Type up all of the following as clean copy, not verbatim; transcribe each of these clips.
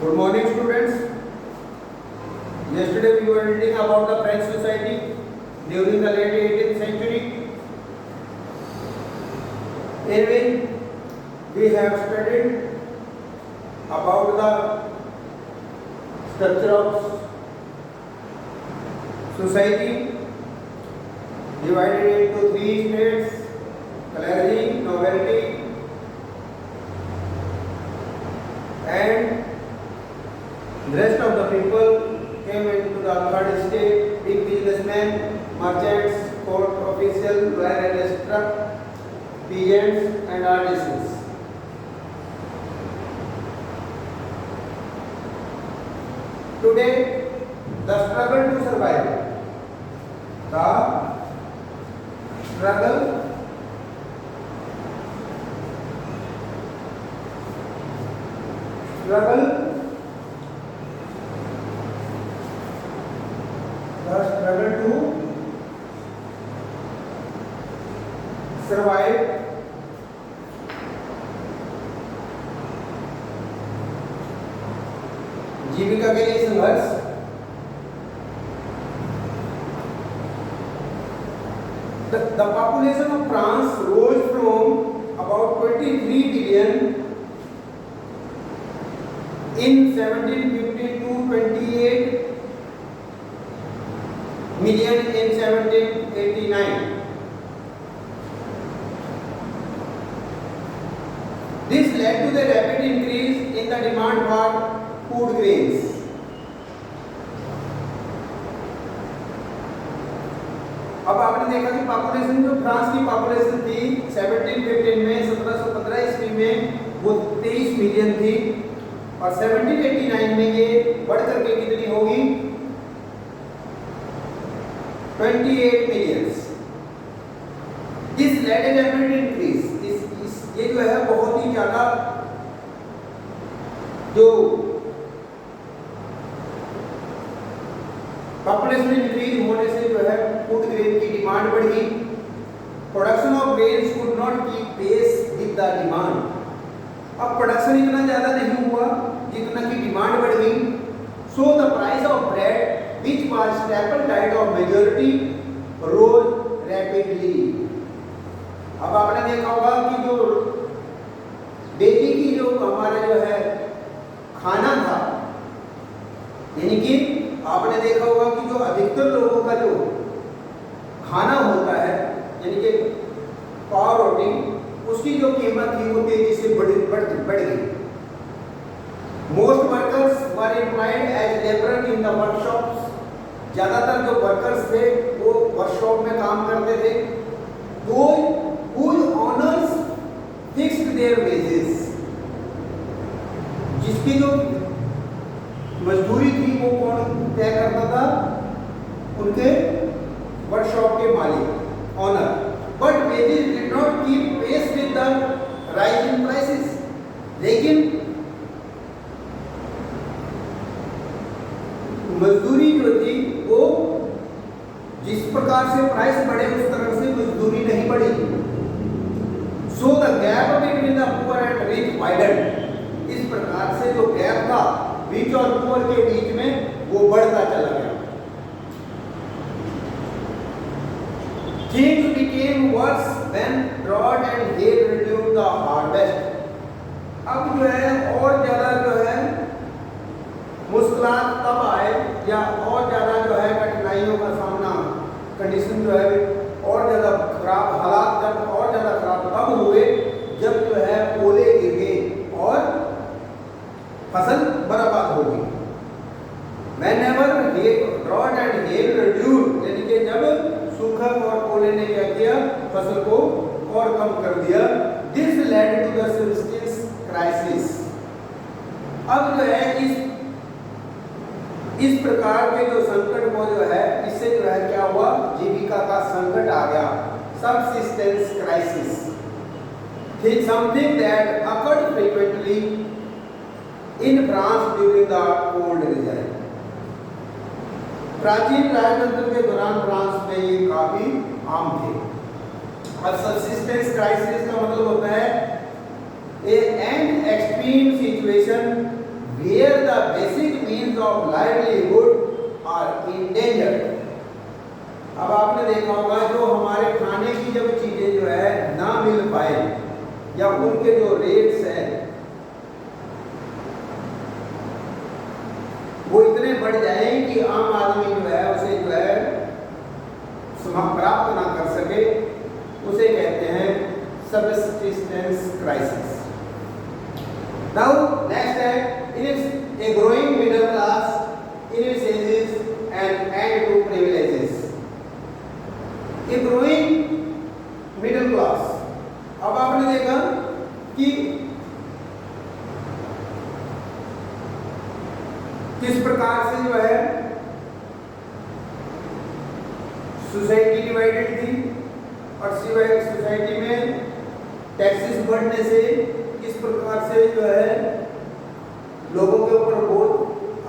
Good morning, students. Yesterday we were reading about the French society during the late 18th century, in which we have studied about the structure of society divided into three states: clergy, nobility, and the rest of the people came into the third state: big businessmen, merchants, court officials, lawyer, etc., peasants and artisans. Today, the struggle to survive, the struggle to survive जीविका के लिए संघर्ष। The population of France rose from about 23 billion in 1750 to 28 million in 1789. This led to the rapid increase in the demand for food grains. अब आपने देखा कि population जो France की population थी 1715 में 1715 ईस्वी में वो 23 मिलियन थी और 1789 में ये बढ़ करके कितनी होगी 28 millions. This led a rapid increase, ये जो है बहुत ही ज्यादा जो पॉपुलेशन इंक्रीज होने से जो है फूड ग्रेन की डिमांड बढ़ी। Production of grains could not keep pace with the demand. अब प्रोडक्शन इतना ज्यादा नहीं हुआ जितना की डिमांड बढ़ गई। So the price of bread which was staple diet of majority rose rapidly. अब आपने देखा होगा कि जो डेली की जो हमारा जो है खाना था, यानी कि आपने देखा होगा कि जो अधिकतर लोगों का जो खाना होता है यानी कि पाव रोटी, उसकी जो कीमत थी वो तेजी से बढ़ गई। Most workers were employed as labour in the workshops. ज्यादातर जो वर्कर्स थे वो वर्कशॉप में काम करते थे। whose owners fixed their wages, जिसकी जो मजदूरी थी वो कौन तय करता था? उनके वर्कशॉप के मालिक, owner. But wages did not keep pace with the rise in prices. लेकिन मजदूरी जो थी वो जिस प्रकार से प्राइस बढ़े उस तरह से मजदूरी नहीं बढ़ी। So the gap between the poor and rich widened. इस प्रकार से जो गैप था रिच और पुअर के बीच में वो बढ़ता चला गया। Things became worse when drought and hail reduced the harvest. अब जो है और ज्यादा जो है मुश्किलात तब आए या और ज्यादा जो है कठिनाइयों का सामना, कंडीशन जो है और ज्यादा खराब, हालात जब और ज्यादा खराब तब हुए जब जो है ओले गिर गए और फसल बर्बाद हो गई। Whenever drought and hail reduced, यानी कि जब सूखा और ओले ने क्या किया, फसल को और कम कर दिया। This led to the subsistence crisis. अब जो है इस प्रकार के जो संकट को जो है इससे जो है क्या हुआ, जीविका का संकट आ गया, subsistence crisis. It's something that occurred frequently in France during the cold regime. प्राचीन राजतंत्र के दौरान फ्रांस में ये काफी आम थे। अब सबसिस्टेंस क्राइसिस का मतलब होता है A and extreme situation where the basic means of livelihood are endangered। अब आपने देखा होगा जो हमारे खाने की जब चीजें जो है ना मिल पाए या उनके जो रेट्स हैं वो इतने बढ़ जाए कि आम आदमी जो है उसे जो है प्राप्त ना कर सके, उसे कहते हैं सबसिस्टेंस क्राइसिस। नाउ नेक्स्ट है it is a growing middle class inefficiencies and end to privileges। a growing middle class, अब आपने देखा कि किस प्रकार से जो है सोसाइटी डिवाइडेड थी और सोसाइटी में टैक्सेस बढ़ने से किस प्रकार से जो है लोगों के ऊपर बहुत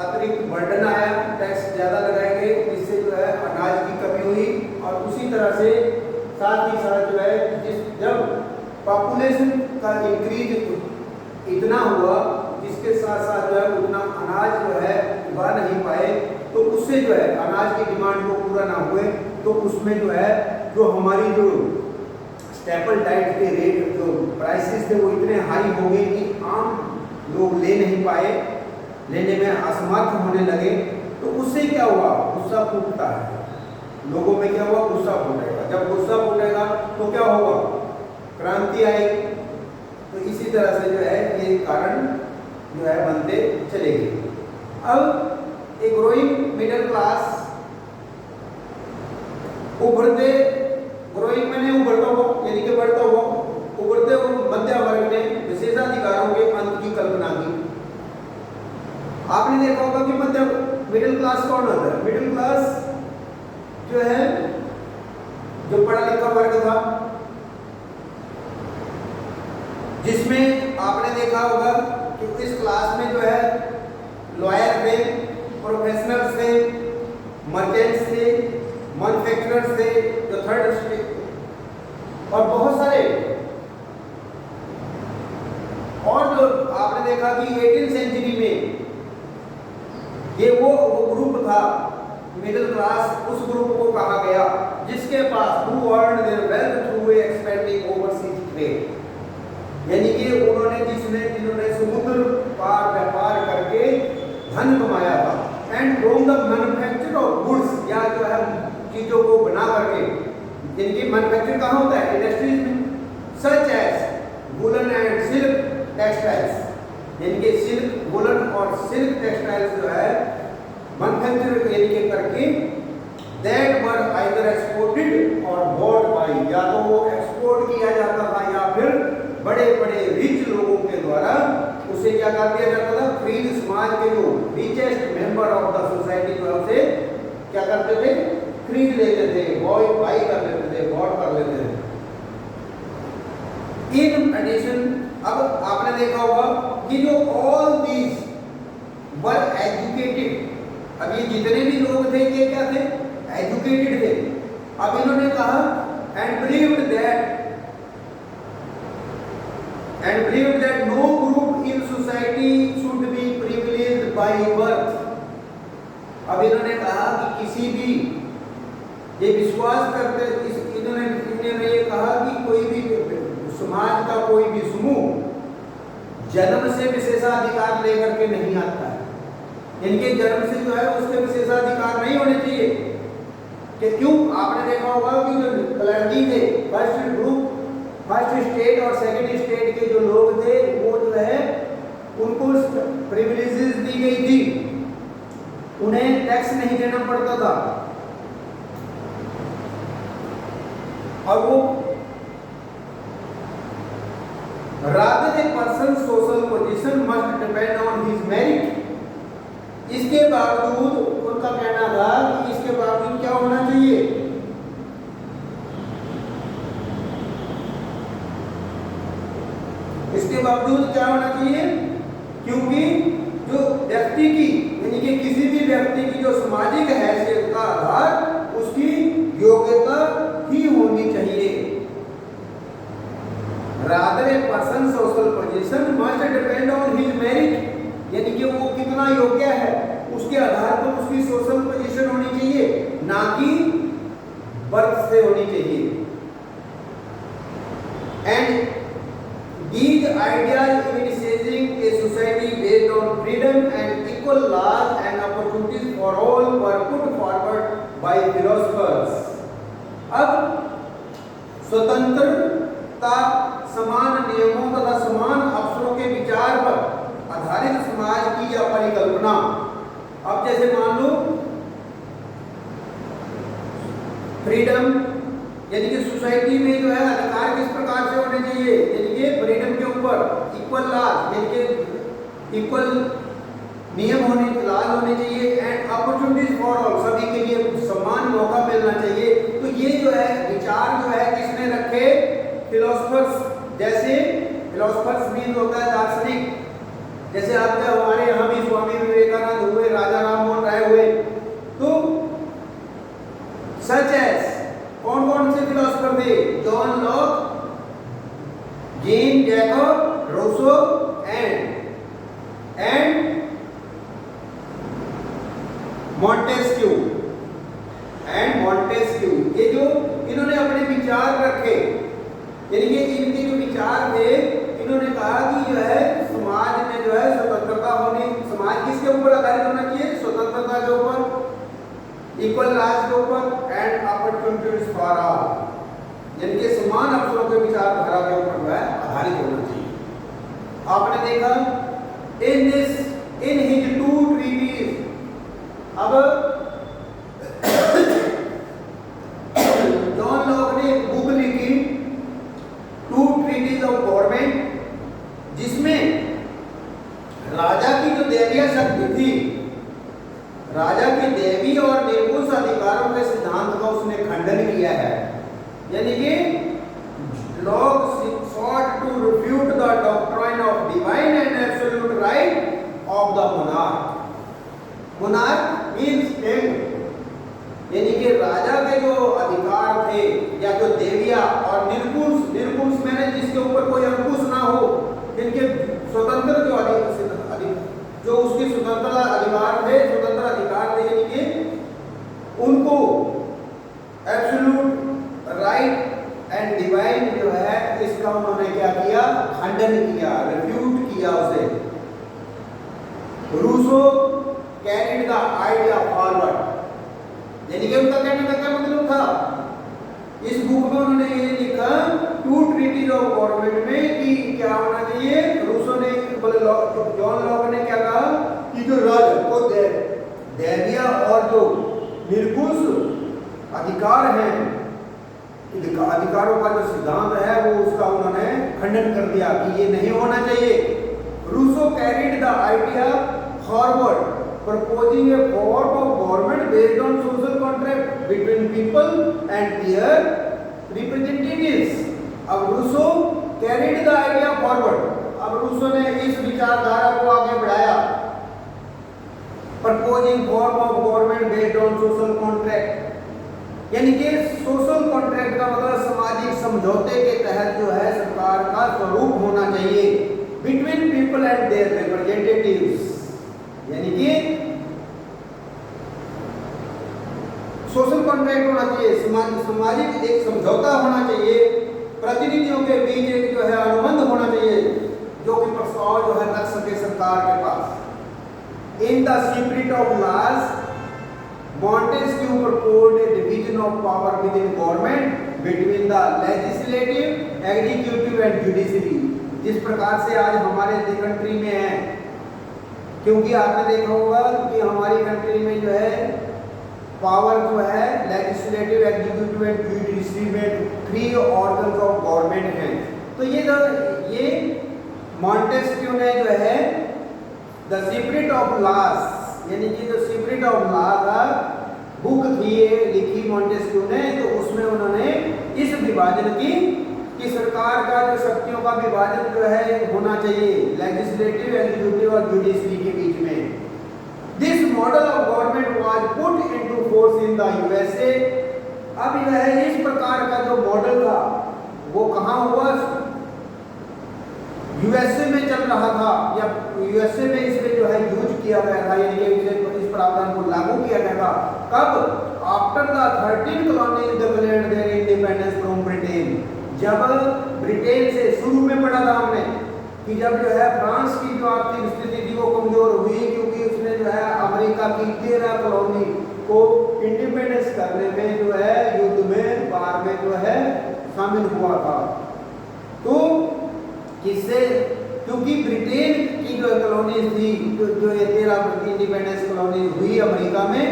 अतिरिक्त बर्डन आया, टैक्स ज़्यादा लगाए गए, जिससे जो है अनाज की कमी हुई। और उसी तरह से साथ ही साथ जो है जब पॉपुलेशन का इंक्रीज इतना हुआ जिसके साथ साथ जो है उतना अनाज जो है उगा नहीं पाए, तो उससे जो है अनाज की डिमांड को पूरा ना हुए तो उसमें जो है जो हमारी जो स्टेपल डाइट के रेट जो प्राइसेस थे वो इतने हाई हो गए कि आम लोग ले नहीं पाए, लेने में असमर्थ होने लगे। तो उससे क्या हुआ, गुस्सा फूटता है लोगों में, क्या हुआ, गुस्सा फूटेगा। जब गुस्सा फूटेगा तो क्या होगा, क्रांति आएगी। तो इसी तरह से जो है ये कारण जो है बनते चले गए। अब एक ग्रोइंग मिडिल क्लास उभरते, ग्रोइंग में नहीं उभरता हुआ यानी कि बढ़ता हुआ, उभरते हुए मध्य वर्ग ने विशेषाधिकारों के अंत की कल्पना की। आपने देखा होगा कि मध्य मिडिल क्लास कौन होता है, मिडिल क्लास जो है जो पढ़ा लिखा वर्ग था, जिसमें आपने देखा होगा कि इस क्लास में जो है लॉयर थे, प्रोफेशनल्स थे, मर्चेंट्स थे, मैन्युफैक्चरर्स थे, जो थर्ड स्टेट और बहुत सारे और जो आपने देखा कि 18वीं सेंचुरी में ये वो ग्रुप था मिडिल क्लास, उस ग्रुप को कहा गया जिसके पास who earned their wealth through expanding overseas trade, यानी कि जिन्होंने समुद्र पार व्यापार करके धन कमाया था। And from the manufacture of goods, या जो है चीजों को बना करके, जिनकी मैन्युफैक्चर कहाँ होता है, इंडस्ट्रीज में, such as woollen and silk textiles, यानी कि सिल्क, वुलन और सिल्क टेक्सटाइल्स जो है मैन्युफैक्चर यानी कि करके दैट वर आइदर एक्सपोर्टेड और बॉट बाय, या तो वो एक्सपोर्ट किया जाता था या फिर बड़े बड़े रिच लोगों के द्वारा उसे क्या कर दिया जाता था, खरीद समाज के जो richest member of the society जो है उसे क्या करते थे, खरीद लेते थे, बाई कर लेते थे, बॉट कर लेते थे। इन एडिशन, अब आपने देखा होगा कि जो ऑल दीज वर एजुकेटेड, अब ये जितने भी लोग थे ये क्या थे, एजुकेटेड थे। अब इन्होंने कहा and believed that no group in society should be privileged by birth. अब इन्होंने कहा कि किसी भी ये विश्वास करते, इन्होंने ये कहा कि कोई भी समाज का कोई भी समूह जन्म से विशेषाधिकार लेकर के नहीं आता है, इनके जन्म से जो है उसके विशेषाधिकार नहीं होने चाहिए। कि क्यों, आपने देखा होगा कि जो क्लर्की थे, फर्स्ट स्टेट और सेकंड स्टेट के जो लोग थे वो जो है उनको प्रिविलेजेस दी गई थी, उन्हें टैक्स नहीं देना पड़ता था। और वो rather a person's social position must depend on his merit, इसके बावजूद उनका कहना था कि इसके बावजूद क्या होना चाहिए, इसके बावजूद क्या होना चाहिए, क्योंकि जो व्यक्ति की यानी कि किसी भी व्यक्ति की जो सामाजिक हैसियत का आधार उसकी योग्यता ही होनी चाहिए। Rather a person's social position must depend on his merit, यानी कि वो योग्य है उसके आधार पर उसकी सोशल पोजीशन होनी चाहिए, ना कि बर्थ से होनी चाहिए। And these ideas envisaging a society based on freedom and equal laws and opportunities for all were put forward by philosophers. अब स्वतंत्रता, समान नियमों तथा समान अवसरों के विचार पर आधारित समाज की यह परिकल्पना, अब जैसे मान लो फ्रीडम यानी कि सोसाइटी में जो है अधिकार किस प्रकार से होने चाहिए, यानी कि फ्रीडम के ऊपर इक्वल लॉज यानी कि इक्वल नियम होने चाहिए एंड अपॉर्चुनिटीज फॉर ऑल, सभी के लिए समान मौका मिलना चाहिए। तो ये जो है विचार जो है किसने रखे, फिलोसफर्स। जैसे फिलोसफर्स मीन होता है दार्शनिक, जैसे आपके हमारे यहाँ भी स्वामी विवेकानंद हुए, राजा राममोहन राय हुए, तो सच एज कौन कौन से फिलोसफर थे, John Locke, Jean Jacob Rousseau and Montesquieu ये जो इन्होंने अपने विचार रखे, यानी कि इनके जो विचार थे, इन्होंने कहा कि जो है समाज में जो है स्वतंत्रता होनी, समाज किसके ऊपर आधारित होना चाहिए, स्वतंत्रता के ऊपर, इक्वल लॉज के ऊपर एंड अपॉर्चुनिटीज फॉर ऑल, यानी कि समान अवसरों के विचारधारा के ऊपर जो है आधारित होना चाहिए। आपने देखा इन हिज टू ट्रीटीज, अब जॉन लॉक ने एक बुक लिखी टू ट्रीटीज ऑफ गवर्नमेंट, जिसमें राजा की जो दैवीय शक्ति थी, राजा के दैवी और निर्दोष अधिकारों के सिद्धांत का उसने खंडन किया है, यानी कि lock sought to refute the doctrine of divine and absolute right of the monarch. Monarch means king, यानी कि राजा के जो अधिकार थे या जो देविया और निर्कुश मैंने जिसके ऊपर कोई अंकुश ना हो, जिनके स्वतंत्र जो उसके स्वतंत्र अधिकार थे, यानी कि उनको एब्सोल्यूट राइट एंड डिवाइन जो है इसका उन्होंने क्या किया, खंडन किया, रिफ्यूट किया उसे। Rousseau carried the idea forward, यानी कि उनका कहने का क्या मतलब था, इस बुक में उन्होंने ये लिखा टू ट्रीटीज ऑफ गवर्नमेंट में कि क्या होना चाहिए, रूसो ने जॉन लॉक ने क्या कहा कि जो राजा को दैवीय और जो निर्कुश अधिकार हैं, अधिकारों का जो सिद्धांत है वो उसका उन्होंने खंडन कर दिया कि ये नहीं होना चाहिए। Rousseau carried the idea forward proposing a form of government based on social contract between people and their representatives. अब Rousseau carried the idea forward, अब रूसो ने इस विचारधारा को आगे बढ़ाया, proposing form of government based on social contract, यानी कि सोशल कॉन्ट्रैक्ट का मतलब सामाजिक समझौते के तहत जो है सरकार का स्वरूप होना चाहिए between people and their representatives, यानी कि सोशल कॉन्ट्रैक्ट होना चाहिए, सामाजिक एक समझौता होना चाहिए, प्रतिनिधियों के बीच एक जो है अनुबंध होना चाहिए जो कि प्रस्ताव जो है रख सके सरकार के पास। In the spirit of laws Montesquieu proposed a division of power within government between the legislative, executive and judiciary, जिस प्रकार से आज हमारे कंट्री में है, क्योंकि आपने देखा होगा कि हमारी कंट्री में जो है पावर जो है लेजिस्लेटिव, एग्जीक्यूटिव एंड जुडिशरी में 3 ऑर्गन्स ऑफ गवर्नमेंट हैं। तो ये मॉन्टेस्क्यू ने जो है द स्पिरिट ऑफ लॉज, यानी कि जो स्पिरिट ऑफ लॉ का बुक थी ये लिखी मॉन्टेस्क्यू ने, तो उसमें उन्होंने इस विभाजन की कि सरकार का जो शक्तियों का विभाजन जो है होना चाहिए लेजिस्लेटिव, एग्जीक्यूटिव और जुडिशरी के बीच में। This model of government was put into force in the USA. अब यह इस प्रकार का जो मॉडल था वो कहाँ हुआ, यूएसए में चल रहा था, या यूएसए में इसमें जो है यूज किया किया गया था, यानी कि इस प्रावधान को लागू किया गया था। कब? After the 13 colonies declared their independence from Britain. जब ब्रिटेन से, शुरू में पढ़ा था हमने कि जब जो है फ्रांस की जो आर्थिक स्थिति थी वो कमजोर हुई, क्योंकि उसने जो है अमेरिका की 13 कॉलोनी को इंडिपेंडेंस करने में जो है युद्ध में, वार में जो है शामिल हुआ था। तो किससे? क्योंकि ब्रिटेन की जो कॉलोनीज थी, जो ये 13 इंडिपेंडेंस कॉलोनीज हुई अमेरिका में,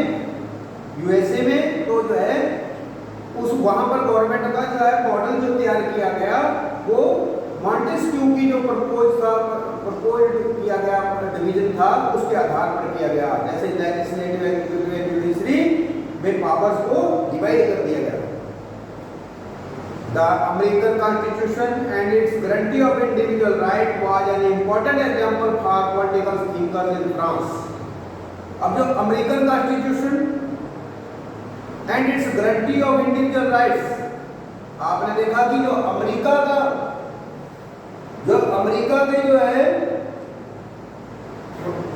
यूएसए में, तो जो है उस वहां पर गवर्नमेंट का जो है मॉडल जो तैयार किया गया वो मॉन्टेस्क्यू की जो प्रपोज किया गया डिवीजन था उसके आधार पर किया गया। जैसे लेजिस्लेटिव, एग्जीक्यूटिव, जुडिशरी में पावर्स को डिवाइड कर दिया गया। The American Constitution and its guarantee of individual right was an important example for political thinkers in France. अब जो American constitution and it's guarantee of individual rights, आपने देखा कि जो अमेरिका के जो है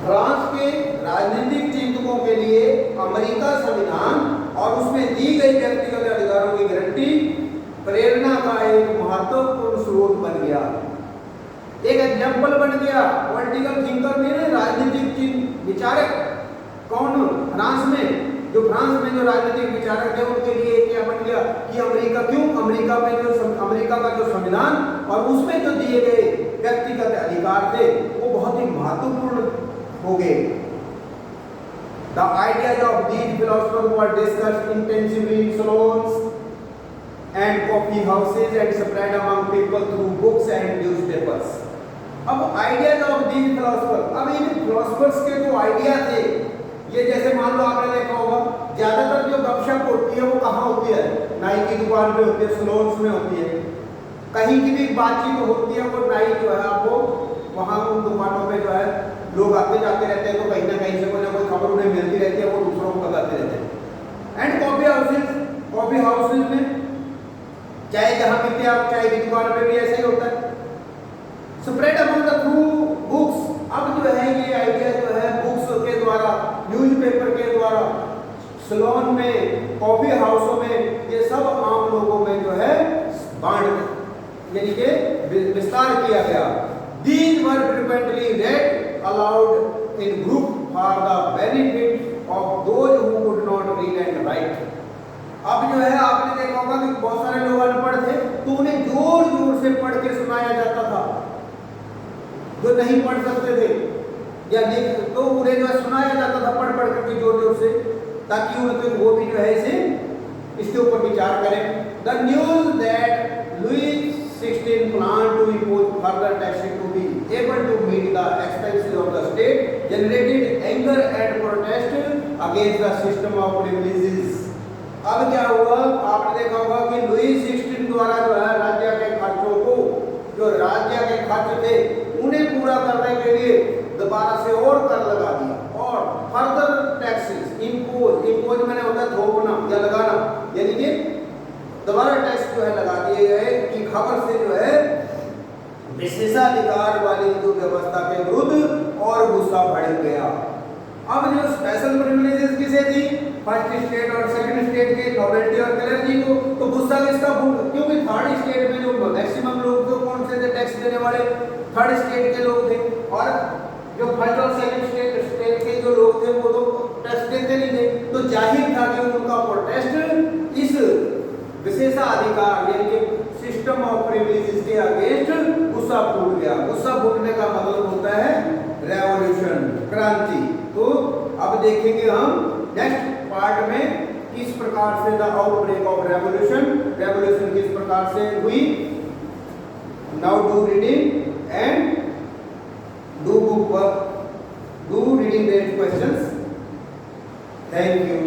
फ्रांस के राजनीतिक चिंतकों के लिए अमेरिका संविधान और उसमें दी गई व्यक्तिगत अधिकारों की गारंटी प्रेरणा का एक महत्वपूर्ण स्रोत बन गया, एक एग्जाम्पल बन गया। पॉलिटिकल थिंकर में राजनीतिक विचारक कौन? फ्रांस में जो राजनीतिक विचारक थे उनके लिए क्या बन गया कि अमेरिका क्यों? अमेरिका में जो अमेरिका का जो संविधान और उसमें जो दिए गए व्यक्तिगत अधिकार थे वो बहुत ही महत्वपूर्ण हो गए। The ideas of these philosophers were discussed intensively in salons and coffee houses and spread among people through books and newspapers. अब आइडियाज ऑफ दीज फिलोसफर, अब इन फिलोसफर्स के जो आइडिया थे, ये जैसे मान लो आपने देखा होगा ज्यादातर जो गपशप होती है वो कहाँ होती है? नाई की दुकान पे होती है, सलोन्स में होती है। कहीं की भी बातचीत होती है वो नाई जो है आपको वहाँ उन दुकानों पे जो है लोग आते जाते रहते हैं, तो कहीं ना कहीं से कोई ना कोई खबर उन्हें मिलती रहती है, वो दूसरों को बताते रहते हैं। एंड कॉफी हाउसेज में चाय जहाँ पीते हैं आप, चाय की दुकान पे भी ऐसा ही होता है। Spread among the through books, अब जो है ये आइडिया जो है बुक्स के द्वारा, न्यूज़पेपर के द्वारा, सलोन में, कॉफी हाउसों में, ये सब आम लोगों में जो है बांट यानी कि विस्तार किया गया। These were frequently read aloud in group for the benefit of those who could not read and write. अब जो है आपने देखा होगा कि बहुत सारे लोग अनपढ़ थे तो उन्हें जोर जोर से पढ़ के सुनाया जाता था, जो नहीं पढ़ सकते थे या तो उन्हें जो है सुनाया जाता था पढ़ करके जोर जोर से, ताकि उनके वो भी जो है इसे इसके ऊपर विचार करें। The news that Louis XVI planned to impose further taxes to be able to meet the expenses of the state generated anger and protest against the system of privileges. अब क्या हुआ? आपने देखा होगा कि लुई 16 द्वारा जो है राज्य के खर्चों को, जो राज्य के खर्च थे उन्हें पूरा करने के लिए दोबारा से और कर लगा दिया और फर्दर टैक्सेस इम्पोज मैंने होता है थोपना या लगाना, यानी कि दोबारा टैक्स जो है लगा दिए गए कि खबर से जो है विशेषाधिकार वाली जो व्यवस्था के विरुद्ध और गुस्सा बढ़ गया। अब जो स्पेशल प्रिविलेजेस किसे थी? फर्स्ट स्टेट और सेकंड स्टेट के नोबेलिटी और क्लर्जी को, तो गुस्सा किसका? क्योंकि थर्ड स्टेट में जो मैक्सिमम लोग तो कौन से थे टैक्स देने वाले? थर्ड स्टेट के लोग थे, और जो फर्स्ट और सेकंड स्टेट के जो लोग थे वो तो टैक्स देते नहीं थे। तो जाहिर था कि उनका प्रोटेस्ट इस विशेषाधिकार यानी कि सिस्टम ऑफ प्रिविलेजेस के अगेंस्ट गुस्सा फूट गया। गुस्सा फूटने का मतलब होता है रेवोल्यूशन, क्रांति। तो अब देखेंगे हम नेक्स्ट पार्ट में किस प्रकार से द आउटब्रेक ऑफ रेवोल्यूशन किस प्रकार से हुई। Now do reading and do book work, do reading based questions. Thank you.